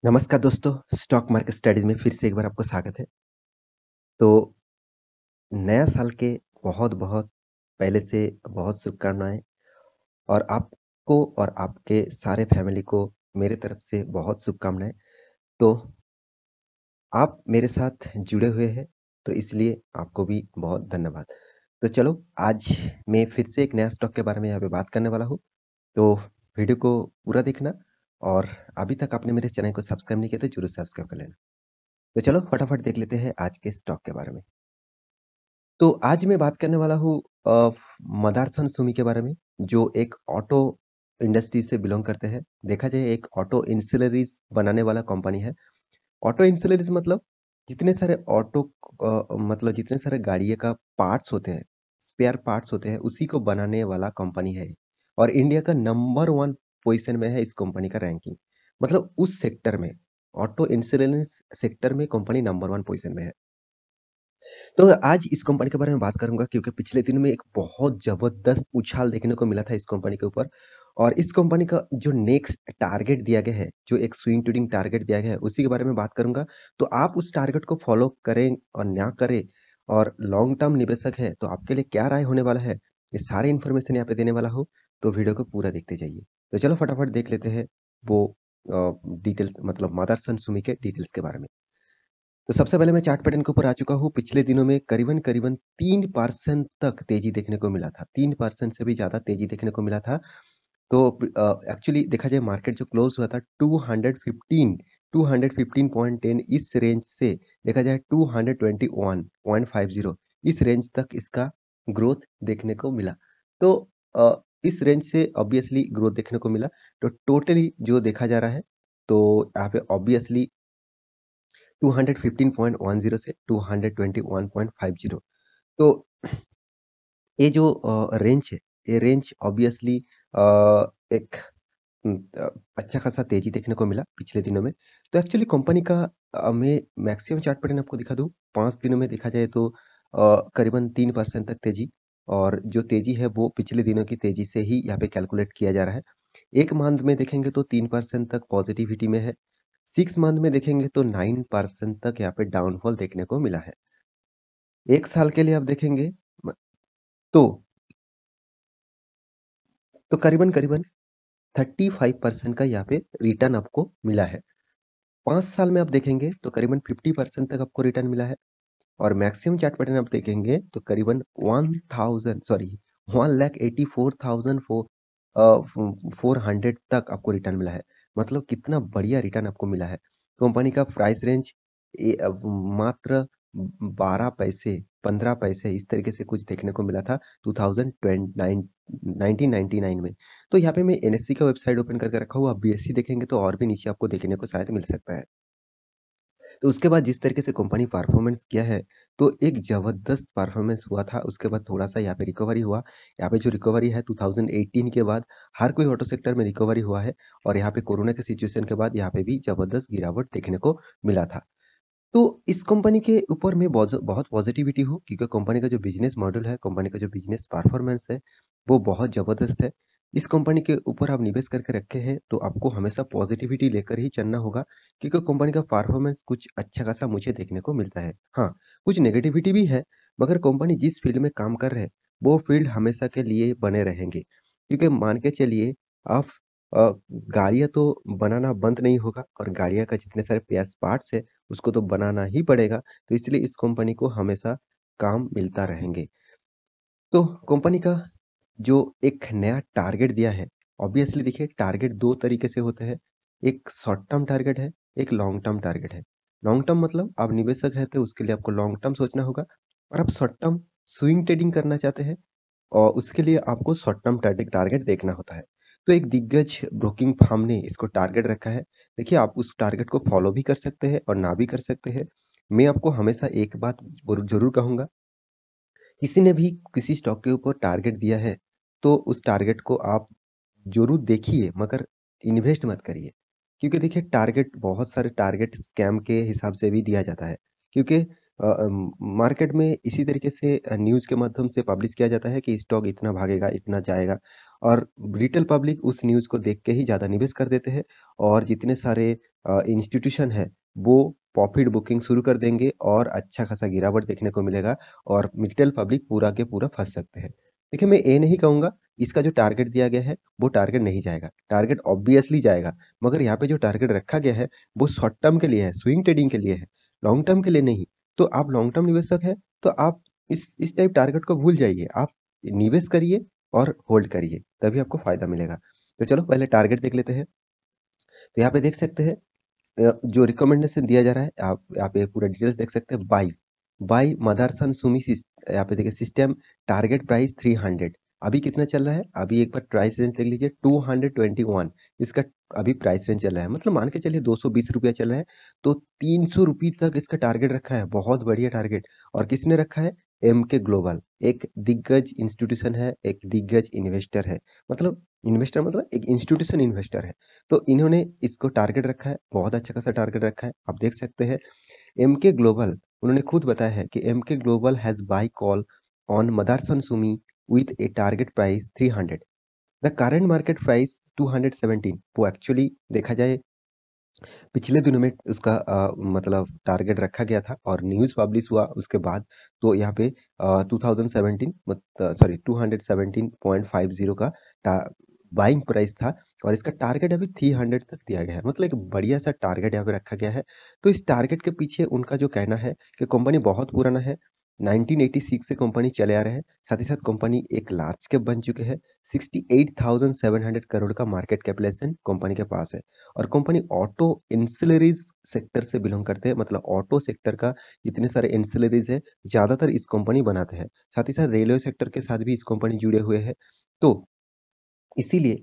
नमस्कार दोस्तों, stock market studies में फिर से एक बार आपको स्वागत है। तो नया साल के बहुत-बहुत पहले से बहुत शुभकामनाएँ और आपको और आपके सारे फैमिली को मेरे तरफ से बहुत शुभकामनाएँ। तो आप मेरे साथ जुड़े हुए हैं, तो इसलिए आपको भी बहुत धन्यवाद। तो चलो आज मैं फिर से एक नया स्टॉक के बारे में यहाँ पे बात करने वाला हूँ। तो वीडियो को पूरा देखना और अभी तक आपने मेरे चैनल को सब्सक्राइब नहीं किया तो ज़रूर सब्सक्राइब कर लेना। तो चलो फटाफट देख लेते हैं आज के स्टॉक के बारे में। तो आज मैं बात करने वाला हूँ मदारसन सुमी के बारे में, जो एक ऑटो इंडस्ट्री से बिलॉन्ग करते हैं। देखा जाए एक ऑटो एंसिलरीज़ बनाने वाला कंपनी है। ऑटो एंसिलरीज़ मतलब जितने सारे मतलब जितने सारे गाड़ियों का पार्ट्स होते हैं, स्पेयर पार्ट्स होते हैं, उसी को बनाने वाला कंपनी है। और इंडिया का नंबर 1 पोज़ीशन में है इस कंपनी का रैंकिंग। मतलब उस सेक्टर में, ऑटो इंश्योरेंस सेक्टर में कंपनी नंबर 1 पोज़ीशन में है। तो आज इस कंपनी के बारे में बात करूँगा क्योंकि पिछले दिनों में एक बहुत ज़बरदस्त उछाल देखने को मिला था इस कंपनी के ऊपर और इस कंपनी का जो नेक्स्ट टारगेट दिया गया है, जो एक स्विंग ट्रेडिंग टारगेट दिया गया है, उसी के बारे में बात करूँगा। तो आप उस टारगेट को फ़ॉलो करें और ना करें और लॉन्ग टर्म निवेशक हैं, तो आपके लिए क्या राय होने वाला है, ये सारे इन्फॉर्मेशन यहाँ पे देने वाला हूँ, तो वीडियो को पूरा देखते जाइए। तो चलो फटाफट देख लेते हैं वो डिटेल्स मतलब मदरसन सुमी के डिटेल्स के बारे में। तो सबसे पहले मैं चार्ट पैटर्न के ऊपर आ चुका हूँ। पिछले दिनों में करीबन-करीबन 3% तक तेज़ी देखने को मिला था। 3% से भी ज़्यादा तेज़ी देखने को मिला था। तो एक्चुअली देखा जाए मार्केट जो क्लोज़ हुआ था 215.10 इस रेंज से देखा जाए 221.50 इस रेंज तक इसका ग्रोथ देखने को मिला। तो इस रेंज से ऑब्वियसली ग्रोथ देखने को मिला। तो टोटली जो देखा जा रहा है, तो यहाँ पे ऑब्वियसली 215.10 से 221.50 तो ये जो रेंज है, ये रेंज ऑब्वियसली एक अच्छा खासा तेज़ी देखने को मिला पिछले दिनों में। तो एक्चुअली कंपनी का मैं मैक्सिमम चार्ट पैटर्न आपको दिखा दूँ, 5 दिनों में देखा जाए तो करीबन 3% तक तेज़ी और जो तेज़ी है वो पिछले दिनों की तेज़ी से ही यहाँ पे कैलकुलेट किया जा रहा है। 1 मंथ में देखेंगे तो 3% तक पॉज़िटिविटी में है। 6 मंथ में देखेंगे तो 9% तक यहाँ पे डाउनफॉल देखने को मिला है। 1 साल के लिए आप देखेंगे म तो तो करीबन-करीबन 35% का यहाँ पे रिटर्न आपको मिला है। 5 साल में आप देखेंगे तो करीबन 50% तक आपको रिटर्न मिला है और मैक्सिमम चार्ट पैटर्न आप देखेंगे तो करीबन 1,84,000 400 तक आपको रिटर्न मिला है। मतलब कितना बढ़िया रिटर्न आपको मिला है। कंपनी का प्राइस रेंज मात्र 12 पैसे, 15 पैसे इस तरीके से कुछ देखने को मिला था 1999 में। तो यहाँ पे मैं एनएससी का वेबसाइट ओपन करके रखा हूँ, आप बीएससी देखेंगे तो और भी नीचे आपको देखने को शायद मिल सकता है। तो उसके बाद जिस तरीके से कंपनी परफॉर्मेंस किया है, तो एक ज़बरदस्त परफॉर्मेंस हुआ था, उसके बाद थोड़ा-सा यहाँ पे रिकवरी हुआ। यहाँ पे जो रिकवरी है 2018 के बाद हर कोई ऑटो सेक्टर में रिकवरी हुआ है और यहाँ पे कोरोना के सिचुएशन के बाद यहाँ पे भी ज़बरदस्त गिरावट देखने को मिला था। तो इस कंपनी के ऊपर मैं बहुत पॉज़िटिविटी हूँ क्योंकि कंपनी का जो बिज़नेस मॉडल है, कंपनी का जो बिज़नेस परफॉर्मेंस है, वो बहुत ज़बरदस्त है। इस कंपनी के ऊपर आप निवेश करके रखे हैं, तो आपको हमेशा पॉज़िटिविटी लेकर ही चलना होगा क्योंकि कंपनी का परफॉर्मेंस कुछ अच्छा खासा मुझे देखने को मिलता है। हाँ, कुछ नेगेटिविटी भी है, मगर कंपनी जिस फ़ील्ड में काम कर रहे हैं, वो फ़ील्ड हमेशा के लिए बने रहेंगे। क्योंकि मान के चलिए आप गाड़ियाँ तो बनाना बंद नहीं होगा और गाड़ियाँ का जितने सारे पेयर्स पार्ट्स है उसको तो बनाना ही पड़ेगा, तो इसलिए इस कंपनी को हमेशा काम मिलता रहेंगे। तो कंपनी का जो एक नया टारगेट दिया है, ऑब्वियसली देखिए टारगेट 2 तरीके से होते हैं, एक शॉर्ट टर्म टारगेट है, एक लॉन्ग टर्म टारगेट है। लॉन्ग टर्म मतलब आप निवेशक हैं तो उसके लिए आपको लॉन्ग टर्म सोचना होगा और आप शॉर्ट टर्म स्विंग ट्रेडिंग करना चाहते हैं और उसके लिए आपको शॉर्ट टर्म टारगेट देखना होता है। तो एक दिग्गज ब्रोकिंग फर्म ने इसको टारगेट रखा है। देखिए आप उस टारगेट को फ़ॉलो भी कर सकते हैं और ना भी कर सकते हैं। मैं आपको हमेशा एक बात ज़रूर कहूँगा, किसी ने भी किसी स्टॉक के ऊपर टारगेट दिया है, तो उस टारगेट को आप ज़रूर देखिए मगर इन्वेस्ट मत करिए। क्योंकि देखिए टारगेट बहुत सारे टारगेट स्कैम के हिसाब से भी दिया जाता है। क्योंकि मार्केट में इसी तरीके से न्यूज़ के माध्यम से पब्लिश किया जाता है कि स्टॉक इतना भागेगा, इतना जाएगा और रिटेल पब्लिक उस न्यूज़ को देख के ही ज़्यादा निवेश कर देते हैं और जितने सारे इंस्टीट्यूशन है, वो प्रॉफिट बुकिंग शुरू कर देंगे और अच्छा खासा गिरावट देखने को मिलेगा और रिटेल पब्लिक पूरा के पूरा फँस सकते हैं। देखिए, मैं ये नहीं कहूँगा इसका जो टारगेट दिया गया है, वो टारगेट नहीं जाएगा। टारगेट ऑब्वियसली जाएगा, मगर यहाँ पे जो टारगेट रखा गया है, वो शॉर्ट टर्म के लिए है, स्विंग ट्रेडिंग के लिए है, लॉन्ग टर्म के लिए नहीं। तो आप लॉन्ग टर्म निवेशक हैं, तो आप इस टाइप टारगेट को भूल जाइए। आप निवेश करिए और होल्ड करिए, तभी आपको फ़ायदा मिलेगा। तो चलो पहले टारगेट देख लेते हैं। तो यहाँ पे देख सकते हैं जो रिकमेंडेशन दिया जा रहा है, आप यहाँ पे पूरा डिटेल्स देख सकते हैं। बाय बाय मदरसन सुमी यहाँ पे देखिए सिस्टम टारगेट प्राइस 300। अभी कितना चल रहा है? अभी एक बार प्राइस रेंज देख लीजिए 221 इसका अभी प्राइस रेंज चल रहा है। मतलब मान के चलिए 220 रुपया चल रहा है, तो 300 रुपये तक इसका टारगेट रखा है। बहुत बढ़िया टारगेट। और किसने रखा है? एमके ग्लोबल, एक दिग्गज इंस्टीट्यूशन है, एक दिग्गज इन्वेस्टर है। मतलब इन्वेस्टर मतलब एक इंस्टीट्यूशन इन्वेस्टर है। तो इन्होंने इसको टारगेट रखा है, बहुत अच्छा खासा टारगेट रखा है। आप देख सकते हैं एमके ग्लोबल, उन्होंने खुद बताया है कि Emkay Global has buy call on Motherson Sumi with a target price 300। The current market price 217। वो एक्चुअली देखा जाए पिछले दिनों में उसका मतलब टारगेट रखा गया था और न्यूज़ पब्लिश हुआ उसके बाद, तो यहाँ पे 2017 सॉरी 217.50 का टा बाइंग प्राइस था और इसका टारगेट अभी 300 तक दिया गया है। मतलब एक बढ़िया-सा टारगेट यहाँ पे रखा गया है। तो इस टारगेट के पीछे उनका जो कहना है कि कंपनी बहुत पुराना है, 1986 से कंपनी चले आ रहे हैं। साथ ही साथ कंपनी एक लार्ज कैप बन चुके हैं। 68,700 करोड़ का मार्केट कैपिटलाइज़ेशन कंपनी के पास है। और कंपनी ऑटो एंसिलरीज सेक्टर से बिलोंग करते हैं, मतलब ऑटो सेक्टर का जितने सारे एंसिलरीज है ज़्यादातर इस कंपनी बनाते हैं। साथ ही साथ रेलवे सेक्टर के साथ भी इस कंपनी जुड़े हुए हैं। तो इसीलिए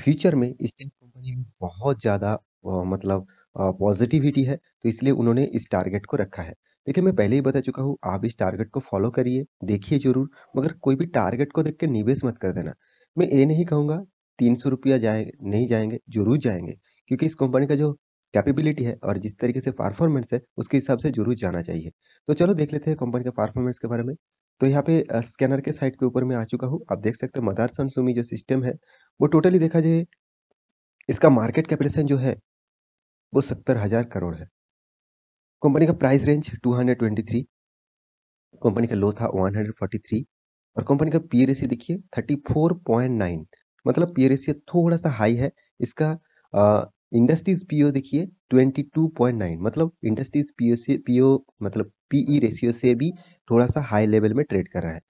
फ्यूचर में इस टाइप कंपनी में बहुत ज़्यादा मतलब पॉजिटिविटी है, तो इसलिए उन्होंने इस टारगेट को रखा है। देखिए, मैं पहले ही बता चुका हूँ, आप इस टारगेट को फ़ॉलो करिए, देखिए ज़रूर, मगर कोई भी टारगेट को देख के निवेश मत कर देना। मैं ये नहीं कहूँगा ₹300 जाए नहीं जाएँगे, ज़रूर जाएँगे, क्योंकि इस कंपनी का जो कैपेबिलिटी है और जिस तरीके से परफॉर्मेंस है, उसके हिसाब से ज़रूर जाना चाहिए। तो चलो देख लेते हैं कंपनी का परफॉर्मेंस के बारे में। तो यहाँ पे स्कैनर के साइट के ऊपर मैं आ चुका हूँ। आप देख सकते हैं मदारसन सुमी जो सिस्टम है, वो टोटली देखा जाए इसका मार्केट कैपिटलाइज़ेशन जो है, वो 70,000 करोड़ है। कंपनी का प्राइस रेंज 223, कंपनी का लो था 143 और कंपनी का पी रेशियो देखिए 34.9। मतलब पी रेशियो थोड़ा-सा हाई है। इसका इंडस्ट्रीज़ पीओ देखिए 22.9, मतलब इंडस्ट्रीज़ पीओ मतलब पीई रेशियो से भी थोड़ा-सा हाई लेवल में ट्रेड कर रहा है।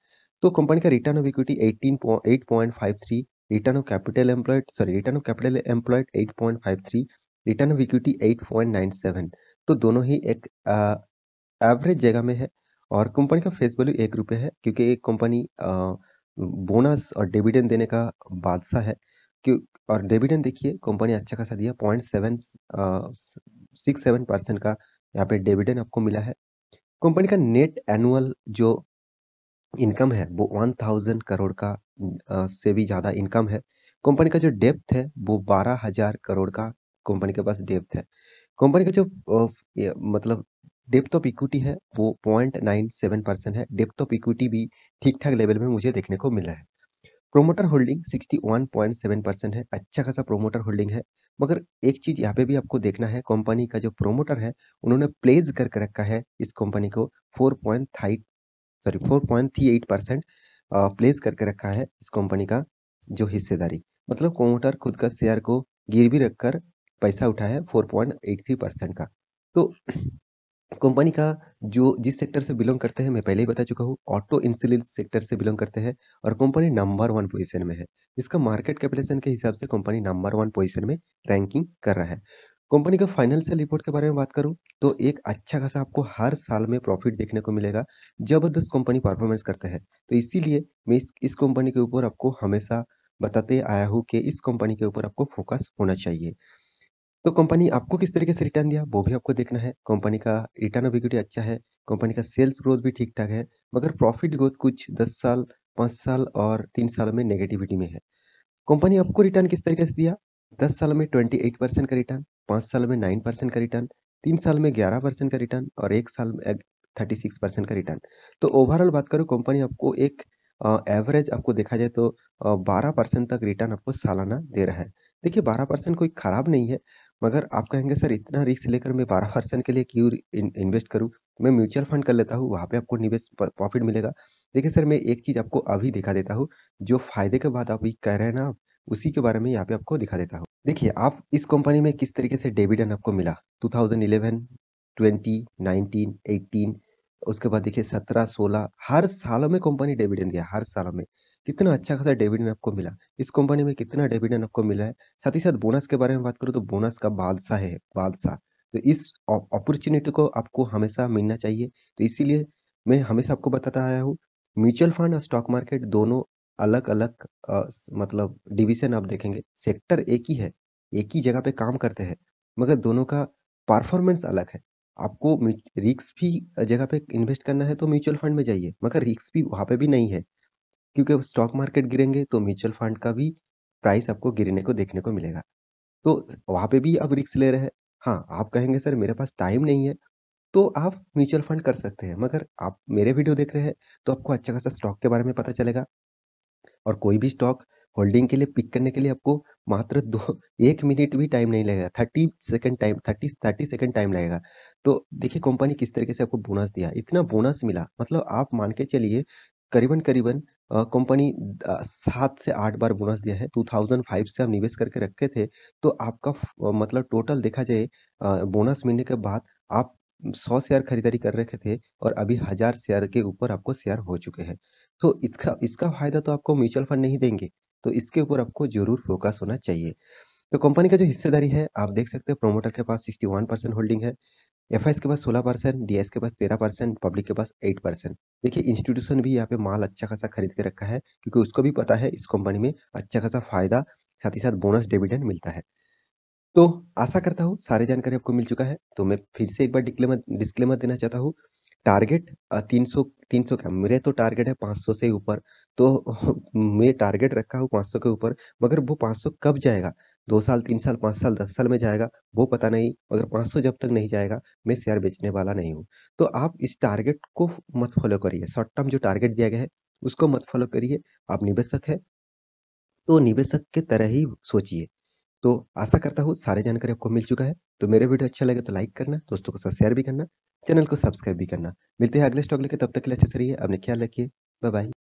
तो कंपनी का return of equity 8.53, return of capital employed 8.53, return of equity 8.97। तो दोनों ही एक एवरेज जगह में है और कंपनी का फेस वैल्यू ₹1 है, क्योंकि ये कंपनी बोनस और डिविडेंड देने का बादशाह है। क्यों? और डिविडेंड देखिए कंपनी अच्छा खासा दिया, 67% का यहाँ पे डिविडेंड आपको मिला है। कंपनी का नेट एनुअल जो इनकम है वो 1000 करोड़ का से भी ज़्यादा इनकम है। कंपनी का जो डेप्थ है वो 12,000 करोड़ का कंपनी के पास डेप्थ है। कंपनी का जो मतलब डेप्थ ऑफ इक्विटी है वो 0.97% है। डेप्थ ऑफ इक्विटी भी ठीक-ठाक लेवल में मुझे देखने को मिला है। प्रोमोटर होल्डिंग 61.7% है, अच्छा खासा प्रोमोटर होल्डिंग है। मगर एक चीज़ यहाँ पे भी आपको देखना है, कंपनी का जो प्रोमोटर है, उन्होंने प्लेज़ करके रखा है इस कंपनी को 4.38% प्लेस करके रखा है इस कंपनी का जो हिस्सेदारी। मतलब प्रमोटर खुद का शेयर को गिरवी रखकर पैसा उठाया है 4.83% का। तो कंपनी का जो जिस सेक्टर से बिलॉन्ग करते हैं मैं पहले ही बता चुका हूँ, ऑटो इंश्योरेंस सेक्टर से बिलॉन्ग करते हैं और कंपनी नंबर 1 पोज़ीशन में है। इसका मार्केट कैपिटलाइज़ेशन के हिसाब से कंपनी नंबर 1 पोज़ीशन में रैंकिंग कर रहा है। कंपनी का फाइनेंशियल रिपोर्ट के बारे में बात करूँ, तो एक अच्छा खासा आपको हर साल में प्रॉफिट देखने को मिलेगा। ज़बरदस्त कंपनी परफॉर्मेंस करता है। तो इसीलिए मैं इस कंपनी के ऊपर आपको हमेशा बताते आया हूँ कि इस कंपनी के ऊपर आपको फ़ोकस होना चाहिए। तो कंपनी आपको किस तरीके से रिटर्न दिया, वो भी आपको देखना है। कंपनी का रिटर्न ऑफ इक्विटी अच्छा है, कंपनी का सेल्स ग्रोथ भी ठीक-ठाक है, मगर प्रॉफिट ग्रोथ कुछ 10 साल, 5 साल और 3 साल में नेगेटिविटी में है। कंपनी आपको रिटर्न किस तरीके से दिया? 10 साल में 28% का रिटर्न, 5 साल में 9% का रिटर्न, 3 साल में 11% का रिटर्न और 1 साल में 36% का रिटर्न। तो ओवरऑल बात करूँ, कंपनी आपको एक एवरेज आपको देखा जाए तो 12% तक रिटर्न आपको सालाना दे रहा है। देखिए 12% कोई खराब नहीं है, मगर आप कहेंगे सर इतना रिस्क लेकर मैं 12% के लिए क्यों इन्वेस्ट करूँ? मैं म्यूचुअल फंड कर लेता हूँ, वहाँ पे आपको निवेश प प्रॉफ़िट मिलेगा। देखिए सर, मैं एक चीज़ आपको अभी दिखा देता हूँ, जो फ़ायदे के बाद अभी कह रहे हैं ना आप, उसी के बारे में यहाँ पे आपको दिखा देता हूँ। देखिए, आप इस कंपनी में किस तरीके से डिविडेंड आपको मिला, 2011, 20, 19, 18, उसके बाद देखिए 17, 16, हर सालों में कंपनी डिविडेंड दिया, हर सालों में। कितना अच्छा खासा डिविडेंड आपको मिला। इस कंपनी में कितना डिविडेंड आपको मिला है। साथ ही साथ बोनस के बारे में बात करूँ तो बोनस का बादशाह है, बादशाह। तो इस अपॉर्च्युनिटी को आपको हमेशा मिलना चाहिए। तो इसीलिए मैं हमेशा आपको बताता आया हूँ, म्यूचुअल फंड और स्टॉक मार्केट दोनों अलग-अलग मतलब डिवीज़न आप देखेंगे, सेक्टर एक ही है, एक ही जगह पे काम करते हैं, मगर दोनों का परफॉर्मेंस अलग है। आपको रिस्क भी जगह पे इन्वेस्ट करना है तो म्यूचुअल फंड में जाइए, मगर रिस्क भी वहाँ पे भी नहीं है, क्योंकि अब स्टॉक मार्केट गिरेंगे तो म्यूचुअल फंड का भी प्राइस आपको गिरने को देखने को मिलेगा। तो वहाँ पे भी आप रिस्क ले रहे हैं। हाँ, आप कहेंगे सर मेरे पास टाइम नहीं है, तो आप म्यूचुअल फंड कर सकते हैं, मगर आप मेरे वीडियो देख रहे हैं, तो आपको अच्छा खासा स्टॉक के बारे में पता चलेगा। और कोई भी स्टॉक होल्डिंग के लिए पिक करने के लिए आपको मात्र 2 1 मिनट भी टाइम नहीं लगेगा, 30 सेकंड टाइम लगेगा। तो देखिए कंपनी किस तरीके से आपको बोनस दिया, इतना बोनस मिला मतलब आप मान के चलिए करीबन-करीबन कंपनी 7 से 8 बार बोनस दिया है। 2005 से आप निवेश करके रखे थे, तो आपका मतलब टोटल देखा जाए बोनस मिलने के बाद आप 100 शेयर खरीदारी कर रखे थे और अभी 1000 शेयर के ऊपर आपको शेयर हो चुके हैं। तो इसका इसका फ़ायदा तो आपको म्यूचुअल फंड नहीं देंगे, तो इसके ऊपर आपको ज़रूर फ़ोकस होना चाहिए। तो कंपनी का जो हिस्सेदारी है, आप देख सकते हैं प्रोमोटर के पास 61% होल्डिंग है, एफआईज़ के पास 16%, डीआईज़ के पास 13%, पब्लिक के पास 8%। देखिए इंस्टीट्यूशन भी यहाँ पे माल अच्छा खासा खरीद के रखा है, क्योंकि उसको भी पता है इस कंपनी में अच्छा खासा फ़ायदा, साथ ही साथ बोनस डिविडेंड मिलता है। तो आशा करता हूँ सारी जानकारी आपको मिल चुका है। तो मैं फिर से एक बार डिस्क्लेमर देना चाहता हूँ। टारगेट 300 क्या मेरे तो टारगेट है 500 से ऊपर। तो मैं टारगेट रखा हूँ 500 के ऊपर, मगर वो 500 कब जाएगा? 2 साल, 3 साल, 5 साल, 10 साल में जाएगा, वो पता नहीं। मगर 500 जब तक नहीं जाएगा, मैं शेयर बेचने वाला नहीं हूँ। तो आप इस टारगेट को मत फ़ॉलो करिए। शॉर्ट टर्म जो टारगेट दिया गया है, उसको मत फ़ॉलो करिए। आप निवेशक हैं, तो निवेशक की तरह ही सोचिए। तो आशा करता हूँ सारी जानकारी आपको मिल चुका है। तो मेरे वीडियो अच्छा लगे तो लाइक करना, दोस्तों के साथ शेयर भी करना, चैनल को सब्सक्राइब भी करना। मिलते हैं अगले स्टॉक लेके, तब तक के लिए अच्छे से रहिए, अपना ख्याल रखिए। Bye bye.